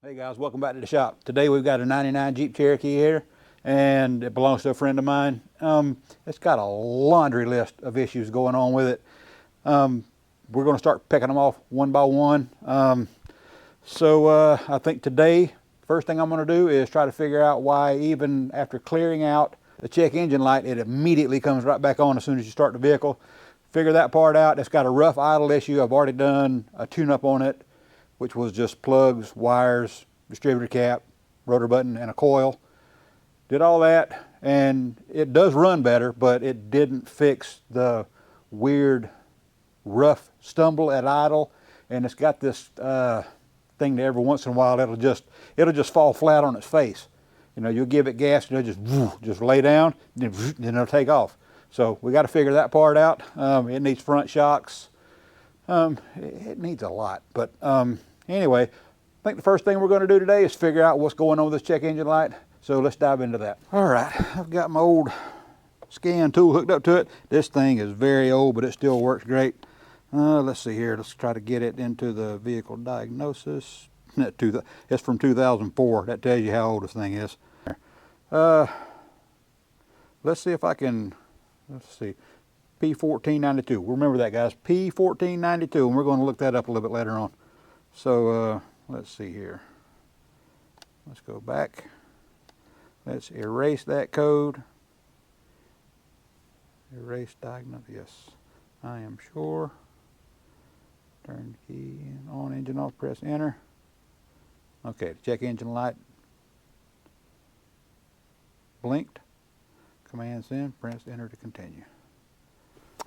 Hey guys, welcome back to the shop. Today we've got a 99 Jeep Cherokee here, and it belongs to a friend of mine. It's got a laundry list of issues going on with it. We're going to start picking them off one by one. I think today, first thing I'm going to do is try to figure out why even after clearing out the check engine light, it immediately comes right back on as soon as you start the vehicle. Figure that part out. It's got a rough idle issue. I've already done a tune-up on it, which was just plugs, wires, distributor cap, rotor button, and a coil. Did all that, and it does run better, but it didn't fix the weird, rough stumble at idle. And it's got this thing that every once in a while it'll just fall flat on its face. You know, you'll give it gas and it'll just lay down, then it'll take off. So we got to figure that part out. It needs front shocks. It needs a lot, but anyway, I think the first thing we're going to do today is figure out what's going on with this check engine light. So let's dive into that. All right, I've got my old scan tool hooked up to it. This thing is very old, but it still works great. Let's see here. Let's try to get it into the vehicle diagnosis. It's from 2004. That tells you how old this thing is. Let's see if I can, let's see. P1492. Remember that, guys. P1492, and we're going to look that up a little bit later on. So let's see here. Let's go back. Let's erase that code. Erase diagnosis. Yes, I am sure. Turn the key on, engine off, press enter. Okay, check engine light blinked. Command send, press enter to continue.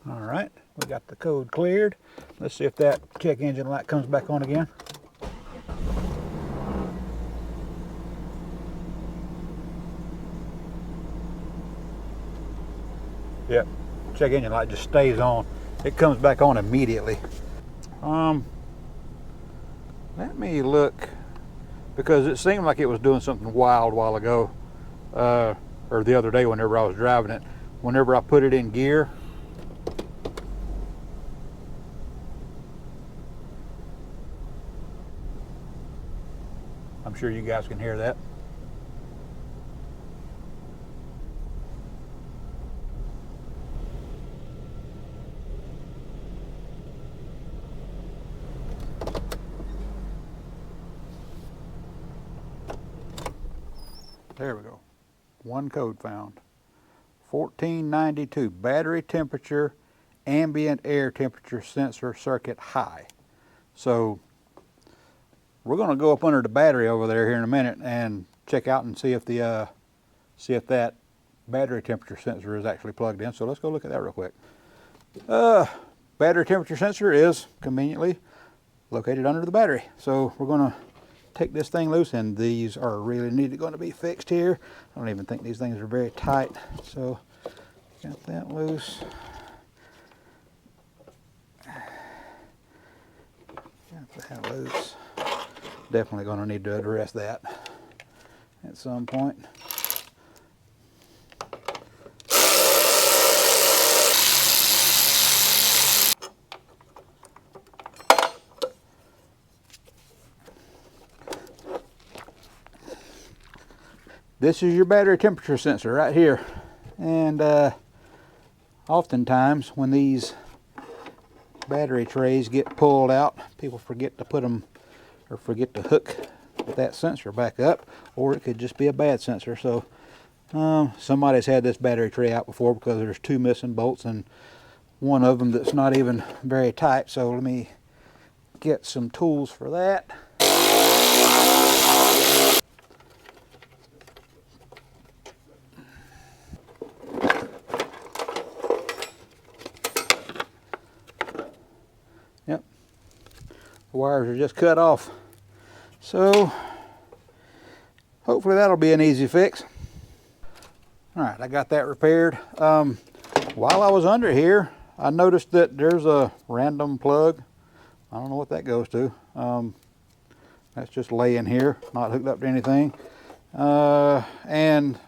All right, we got the code cleared. Let's see if that check engine light comes back on again. Yep, check engine light just stays on. It comes back on immediately. Let me look, because it seemed like it was doing something wild a while ago, or the other day whenever I was driving it. Whenever I put it in gear, I'm sure you guys can hear that. There we go. One code found. 1492, battery temperature, ambient air temperature sensor circuit high. So we're going to go up under the battery over there here in a minute and check out and see if that battery temperature sensor is actually plugged in. So let's go look at that real quick. Battery temperature sensor is conveniently located under the battery. So we're going to take this thing loose, and these are really going to be fixed here. I don't even think these things are very tight. So got that loose. Got that loose. Definitely going to need to address that at some point. This is your battery temperature sensor right here. And oftentimes when these battery trays get pulled out, people forget to put them, or forget to hook that sensor back up, or it could just be a bad sensor. So somebody's had this battery tray out before, because there's two missing bolts and one of them that's not even very tight. So let me get some tools for that. Yep, the wires are just cut off. So hopefully that'll be an easy fix. All right, I got that repaired. While I was under here, I noticed that there's a random plug. I don't know what that goes to. That's just laying here, not hooked up to anything. And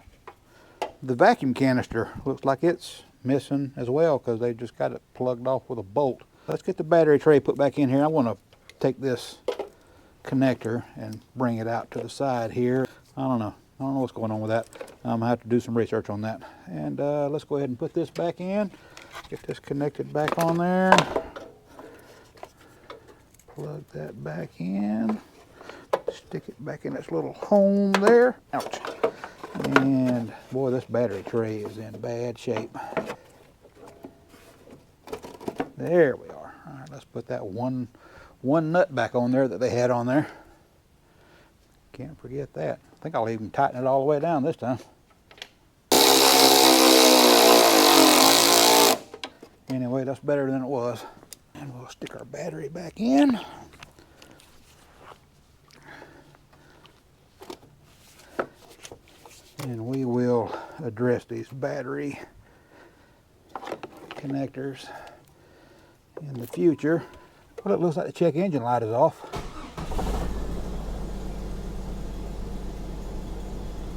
the vacuum canister looks like it's missing as well, because they just got it plugged off with a bolt. Let's get the battery tray put back in here. I want to take this connector and bring it out to the side here. I don't know what's going on with that. I'm gonna have to do some research on that. And let's go ahead and put this back in. Get this connected back on there. Plug that back in. Stick it back in its little home there. Ouch. And boy, this battery tray is in bad shape. There we are. All right, let's put that one nut back on there that they had on there. Can't forget that. I think I'll even tighten it all the way down this time. Anyway, that's better than it was. And we'll stick our battery back in. And we will address these battery connectors in the future. Well, it looks like the check engine light is off.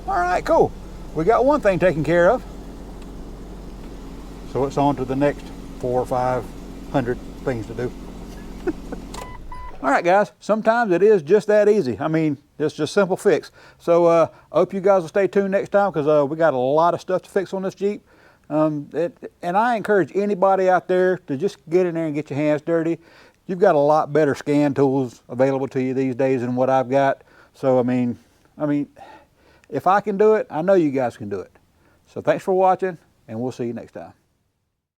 All right, cool. We got one thing taken care of. So it's on to the next 400 or 500 things to do. All right, guys, sometimes it is just that easy. I mean, it's just simple fix. So I hope you guys will stay tuned next time, because we got a lot of stuff to fix on this Jeep. And I encourage anybody out there to just get in there and get your hands dirty. You've got a lot better scan tools available to you these days than what I've got. So, I mean, if I can do it, I know you guys can do it. So thanks for watching, and we'll see you next time.